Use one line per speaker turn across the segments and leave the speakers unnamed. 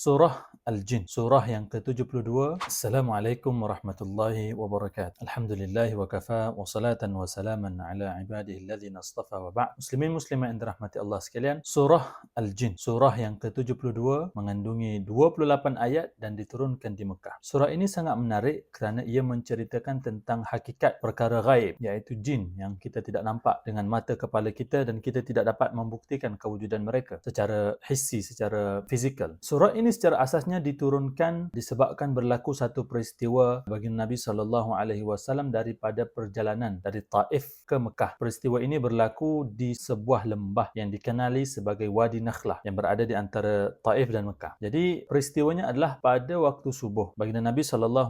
Surah Al-Jin, surah yang ke-72. Assalamualaikum warahmatullahi wabarakatuh. Alhamdulillahi wa kafa wa salatan wa salaman ala ibadihi alladhina astafa wa ba'd. Muslimin muslimat yang dirahmati Allah sekalian, surah Al-Jin, surah yang ke-72 mengandungi 28 ayat dan diturunkan di Mekah. Surah ini sangat menarik kerana ia menceritakan tentang hakikat perkara gaib, iaitu jin yang kita tidak nampak dengan mata kepala kita dan kita tidak dapat membuktikan kewujudan mereka secara hissi, secara fizikal. Surah ini secara asasnya diturunkan disebabkan berlaku satu peristiwa bagi Nabi SAW daripada perjalanan dari Taif ke Mekah. Peristiwa ini berlaku di sebuah lembah yang dikenali sebagai Wadi Nakhlah yang berada di antara Taif dan Mekah. Jadi peristiwanya adalah pada waktu subuh. Baginda Nabi SAW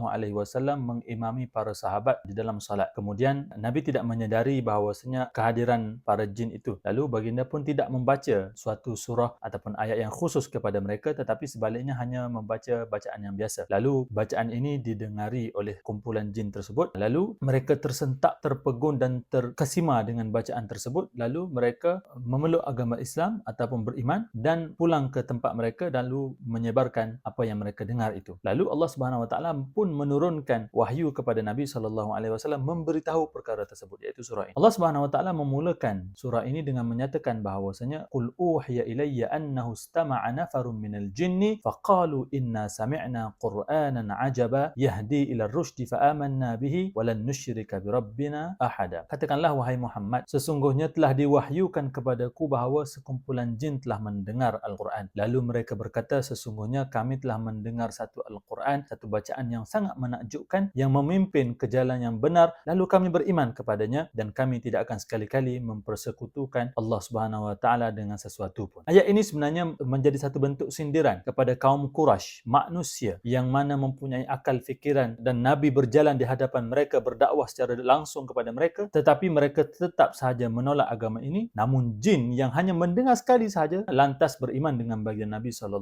mengimami para sahabat di dalam salat. Kemudian Nabi tidak menyadari bahawasanya kehadiran para jin itu. Lalu baginda pun tidak membaca suatu surah ataupun ayat yang khusus kepada mereka, tetapi sebaliknya hanya membaca bacaan yang biasa. Lalu bacaan ini didengari oleh kumpulan jin tersebut. Lalu mereka tersentak, terpegun dan terkesima dengan bacaan tersebut. Lalu mereka memeluk agama Islam ataupun beriman dan pulang ke tempat mereka lalu menyebarkan apa yang mereka dengar itu. Lalu Allah Subhanahu Wa Taala pun menurunkan wahyu kepada Nabi SAW memberitahu perkara tersebut, iaitu surah ini. Allah Subhanahu Wa Taala memulakan surah ini dengan menyatakan bahawasanya qul uhiya ilayya annahu istama'a nafarun minal jinni faqalu inna sami'na qur'anan ajaba yahdi ila ar-rusydi faamanna bihi wa lan nusyrika bi rabbina ahada. Katakanlah wahai Muhammad, sesungguhnya telah diwahyukan kepadaku bahawa sekumpulan jin telah mendengar Al-Quran. Lalu mereka berkata, sesungguhnya kami telah mendengar satu Al-Quran, satu bacaan yang sangat menakjubkan yang memimpin ke jalan yang benar, lalu kami beriman kepadanya dan kami tidak akan sekali-kali mempersekutukan Allah Subhanahu Wa Taala dengan sesuatu pun. Ayat ini sebenarnya menjadi satu bentuk sindiran kepada kaum Quraisy, manusia yang mana mempunyai akal fikiran, dan Nabi berjalan di hadapan mereka berdakwah secara langsung kepada mereka, tetapi mereka tetap sahaja menolak agama ini. Namun jin yang hanya mendengar sekali sahaja lantas beriman dengan baginda Nabi SAW,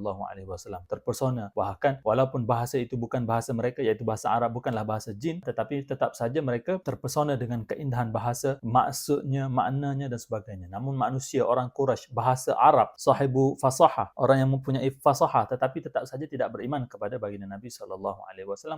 terpesona. Bahkan walaupun bahasa itu bukan bahasa mereka, iaitu bahasa Arab, bukanlah bahasa jin, tetapi tetap saja mereka terpesona dengan keindahan bahasa, maksudnya, maknanya dan sebagainya. Namun manusia, orang Quraisy, bahasa Arab, sahibu fasahah, orang yang mempunyai fasahah, tetapi tetap saja tidak beriman kepada baginda Nabi SAW.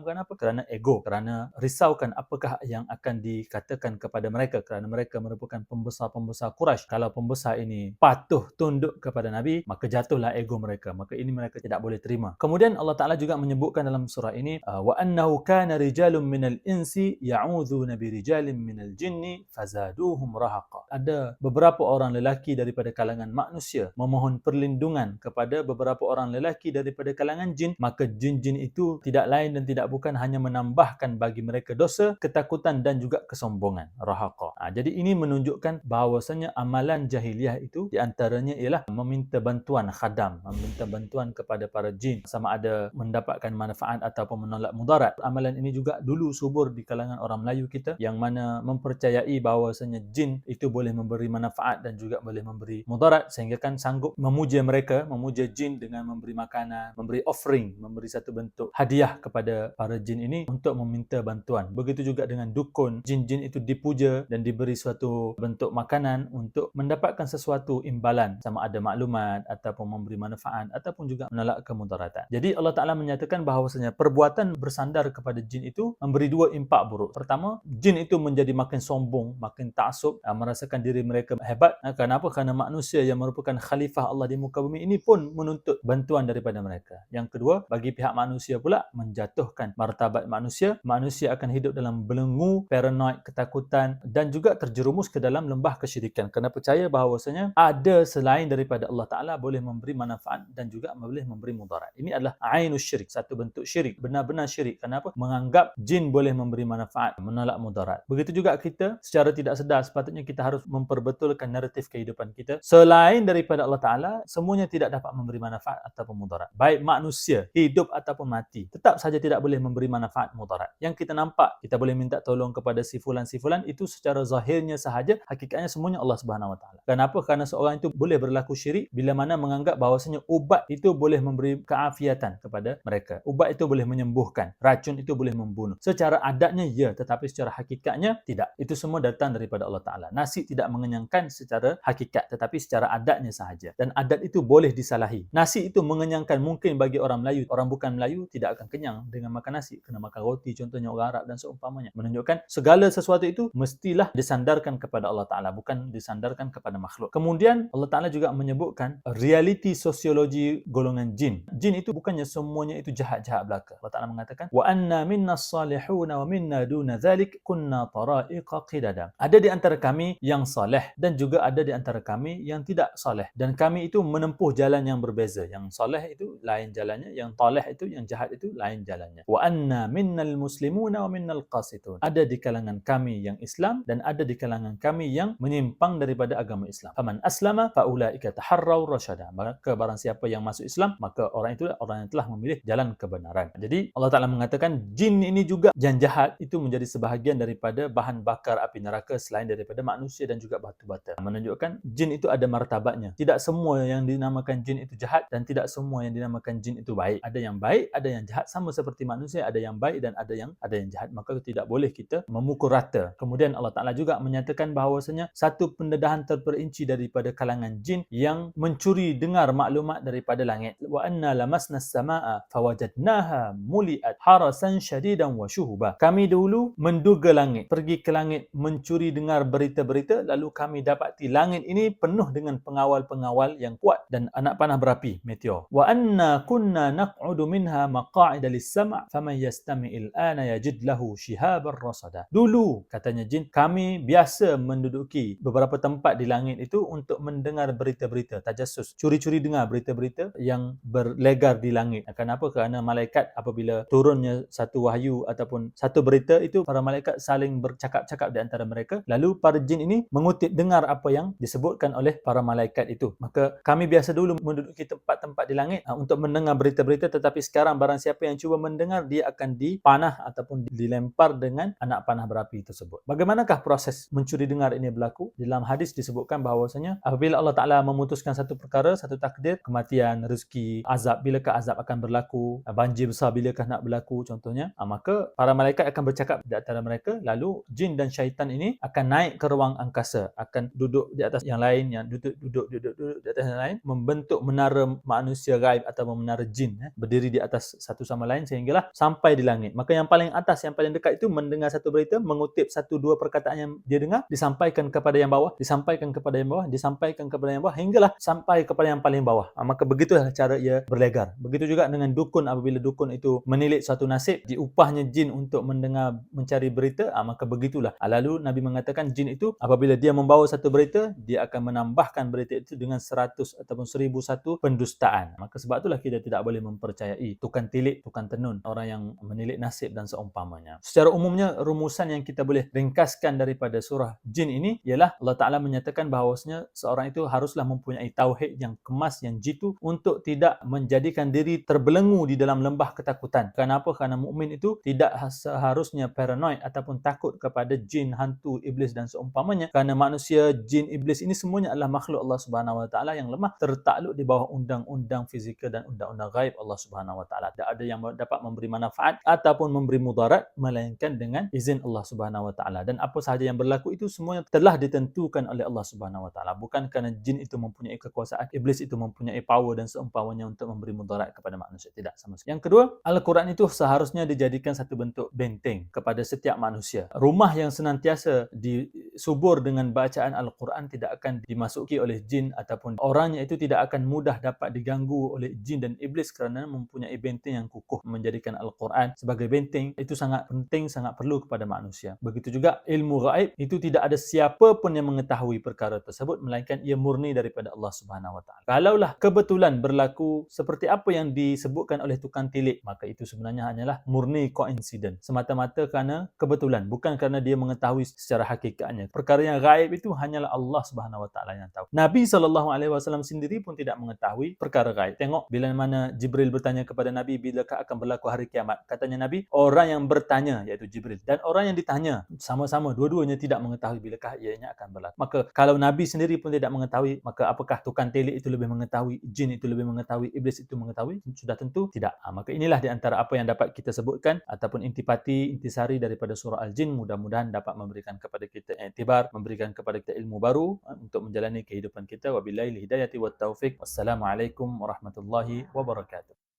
Kenapa? Kerana ego, kerana risaukan apakah yang akan dikatakan kepada mereka, kerana mereka merupakan pembesar-pembesar Quraisy. Kalau pembesar ini patuh tunduk kepada Nabi, maka jatuhlah ego mereka, maka ini mereka tidak boleh terima. Kemudian Allah Ta'ala juga menyebutkan dalam surah ini, wa annahu kana rijalun minal insi ya'udhuna birijalin minal jinni fazaduhum rahaqa. Ada beberapa orang lelaki daripada kalangan manusia memohon perlindungan kepada beberapa orang lelaki daripada kalangan jin, maka jin-jin itu tidak lain dan tidak bukan hanya menambahkan bagi mereka dosa, ketakutan dan juga kesombongan. Rahaqa. Jadi ini menunjukkan bahawasanya amalan jahiliah itu di antaranya ialah meminta bantuan khadam, meminta bantuan kepada para jin, sama ada mendapatkan manfaat ataupun menolak mudarat. Amalan ini juga dulu subur di kalangan orang Melayu kita, yang mana mempercayai bahawasanya jin itu boleh memberi manfaat dan juga boleh memberi mudarat, sehingga kan sanggup memuja mereka, memuja jin dengan memberi makanan, memberi offering, memberi satu bentuk hadiah kepada para jin ini untuk meminta bantuan. Begitu juga dengan dukun, jin-jin itu dipuja dan diberi suatu bentuk makanan untuk mendapatkan sesuatu imbalan, sama ada maklumat ataupun memberi manfaat ataupun juga menolak kemudaratan. Jadi Allah Ta'ala menyatakan bahawasanya perbuatan bersandar kepada jin itu memberi dua impak buruk. Pertama, jin itu menjadi makin sombong, makin taksub, merasakan diri mereka hebat. Kenapa? Kerana manusia yang merupakan khalifah Allah di muka bumi ini pun menuntut bantuan daripada mereka. Yang kedua, bagi pihak manusia pula menjatuhkan martabat manusia. Manusia akan hidup dalam belenggu, paranoid, ketakutan dan juga terjerumus ke dalam lembah kesyirikan, kerana percaya bahawasanya ada selain daripada Allah Ta'ala boleh memberi manfaat dan juga boleh memberi mudarat. Ini adalah ainus syirik, satu bentuk syirik, benar-benar syirik. Kenapa? Menganggap jin boleh memberi manfaat, menolak mudarat. Begitu juga kita secara tidak sedar sepatutnya kita harus memperbetulkan naratif kehidupan kita. Selain daripada Allah Ta'ala, semuanya tidak dapat memberi manfaat ataupun mudarat. Baik manusia, hidup ataupun mati, tetap saja tidak boleh memberi manfaat mudarat. Yang kita nampak, kita boleh minta tolong kepada si fulan itu secara zahirnya sahaja, hakikatnya semuanya Allah Subhanahu Wa Taala. Kenapa? Kerana seorang itu boleh berlaku syirik bila mana menganggap bahawasanya ubat itu boleh memberi keafiatan kepada mereka. Ubat itu boleh menyembuhkan, racun itu boleh membunuh. Secara adatnya ya, tetapi secara hakikatnya tidak. Itu semua datang daripada Allah Ta'ala. Nasi tidak mengenyangkan secara hakikat, tetapi secara adatnya sahaja. Dan adat itu boleh disalahi. Nasi itu mengenyangkan mungkin bagi orang Melayu, orang bukan Melayu tidak akan kenyang dengan makan nasi, kena makan roti contohnya orang Arab dan seumpamanya. Menunjukkan segala sesuatu itu mestilah disandarkan kepada Allah Ta'ala, bukan disandarkan kepada makhluk. Kemudian Allah Ta'ala juga menyebutkan realiti sosiologi golongan jin. Jin itu bukannya semuanya itu jahat-jahat belaka. Allah Ta'ala mengatakan, wa anna minna salihuna wa minna duna dhalik kunna tara'iqa qidada. Ada di antara kami yang saleh dan juga ada di antara kami yang tidak saleh. Dan kami itu menempuh jalan yang berbeza. Yang saleh itu lain jalannya, yang taleh itu, yang jahat itu lain jalannya. Wa anna minnal muslimuna wa minnal qasitun. Ada di kalangan kami yang Islam dan ada di kalangan kami yang menyimpang daripada agama Islam. Faman aslama faulaika taharraw rasyada. Maka barang siapa yang masuk Islam, maka orang itu orang yang telah memilih jalan kebenaran. Jadi Allah Ta'ala mengatakan jin ini juga yang jahat itu menjadi sebahagian daripada bahan bakar api neraka selain daripada manusia dan juga batu bata. Menunjukkan jin itu ada martabatnya. Tidak semua yang dinamakan jin itu jahat dan tidak semua yang dinamakan jin itu baik. Ada yang baik, ada yang jahat, sama seperti manusia, ada yang baik dan ada yang jahat. Maka tidak boleh kita memukul rata. Kemudian Allah Ta'ala juga menyatakan bahawasanya satu pendedahan terperinci daripada kalangan jin yang mencuri dengar maklumat daripada langit. Wa anna lamasna as-samaa fawajadnaha muliat harasan syadidan wa syuhuba. Kami dulu menduga langit, pergi ke langit mencuri dengar berita-berita, lalu kami dapati langit ini penuh dengan pengawal-pengawal yang kuat dan anak panah berapi, meteor. Wa anna kunna naq'udu minha maqa'ida lis-sam' faman yastami'il ana yajid lahu shihaban rasada. Dulu katanya jin, kami biasa menduduki beberapa tempat di langit itu untuk mendengar berita-berita tajassus, curi-curi dengar berita-berita yang berlegar di langit. Kenapa? Kerana malaikat apabila turunnya satu wahyu ataupun satu berita itu, para malaikat saling bercakap-cakap di antara mereka, lalu para jin ini mengutip dengar apa yang disebutkan oleh para malaikat itu. Maka kami biasa dulu menduduki tempat-tempat di langit untuk mendengar berita-berita, tetapi sekarang barang siapa yang cuba mendengar, dia akan dipanah ataupun dilempar dengan anak panah berapi tersebut. Bagaimanakah proses mencuri dengar ini berlaku? Dalam hadis disebutkan bahawasanya apabila Allah Ta'ala memutuskan satu perkara, satu takdir, kematian, rezeki, azab, bilakah azab akan berlaku, banjir besar bilakah nak berlaku contohnya, maka para malaikat akan bercakap di antara mereka, lalu jin dan syaitan ini akan naik ke ruang angkasa, akan duduk di atas yang lain, yang duduk di atas yang lain, membentuk menara manusia gaib atau menara jin, berdiri di atas satu sama lain sehinggalah sampai di langit. Maka yang paling atas, yang paling dekat itu mendengar satu berita, mengutip satu dua perkataan yang dia dengar, disampaikan kepada yang bawah, disampaikan kepada yang bawah, disampaikan kepada yang bawah, hinggalah sampai kepada yang paling bawah. Maka begitulah cara ia berlegar. Begitu juga dengan dukun, apabila dukun itu menilik suatu nasib, diupahnya jin untuk mendengar, mencari berita, maka begitulah. Lalu Nabi mengatakan jin itu apabila dia membawa satu berita, dia akan menambahkan berita itu dengan 100 ataupun 1001 pendustaan. Maka sebab itulah kita tidak boleh mempercayai tukang tilik, tukang tenun, orang yang menilik nasib dan seumpamanya. Secara umumnya rumusan yang kita boleh ringkaskan daripada surah jin ini ialah Allah Ta'ala menyatakan bahawasanya seorang itu haruslah mempunyai tauhid yang kemas, yang jitu, untuk tidak menjadikan diri terbelenggu di dalam lembah ketakutan. Kenapa? Kerana mukmin itu tidak seharusnya paranoid ataupun takut kepada jin, hantu, iblis dan seumpamanya, kerana manusia, jin, iblis ini semuanya adalah makhluk Allah Subhanahu Wa Taala yang lemah, tertakluk di bawah undang-undang fizikal dan undang-undang gaib Allah Subhanahu Wa Taala. Tidak ada yang dapat memberi manfaat ataupun memberi mudarat melainkan dengan izin Allah Subhanahu Wa Taala. Dan apa sahaja yang berlaku itu semuanya telah ditentukan oleh Allah Subhanahu Wa Taala. Bukan kerana jin itu mempunyai kekuasaan, iblis itu mempunyai power dan seumpamanya untuk memberi mudarat kepada manusia. Tidak sama sekali. Yang kedua, Al-Quran itu seharusnya dijadikan satu bentuk benteng kepada setiap manusia. Rumah yang senantiasa disubur dengan bacaan Al-Quran tidak akan dimasuki oleh jin, ataupun orangnya itu tidak akan mudah dapat diganggu oleh jin dan iblis kerana mempunyai benteng yang kukuh. Menjadikan Al-Quran sebagai benteng itu sangat penting, sangat perlu kepada manusia. Begitu juga ilmu gaib itu tidak ada siapa pun yang mengetahui perkara tersebut melainkan ia murni daripada Allah Subhanahu Wa Taala. Kalaulah kebetulan berlaku seperti apa yang disebutkan oleh tukang tilik, maka itu sebenarnya hanyalah murni coincidence, semata-mata kerana kebetulan, bukan kerana dia mengetahui secara hakikatnya. Perkara yang gaib itu hanyalah Allah Subhanahu Wa Taala yang tahu. Nabi SAW sendiri pun tidak mengetahui perkara gaib. Tengok bila mana Jibril bertanya kepada Nabi, bilakah akan berlaku hari kiamat? Katanya Nabi, orang yang bertanya iaitu Jibril dan orang yang ditanya sama-sama dua-duanya tidak mengetahui bilakah ianya akan berlaku. Maka kalau Nabi sendiri pun tidak mengetahui, maka apakah tukang telik itu lebih mengetahui, jin itu lebih mengetahui, iblis itu mengetahui? Sudah tentu tidak. Maka inilah di antara apa yang dapat kita sebutkan ataupun intipati, intisari daripada surah Al-Jin. Mudah-mudahan dapat memberikan kepada kita iktibar, memberikan kepada kita ilmu baru untuk menjalani kehidupan kita. Wabillahi hidayati wat taufik. Wassalamualaikum warahmatullahi wabarakatuh.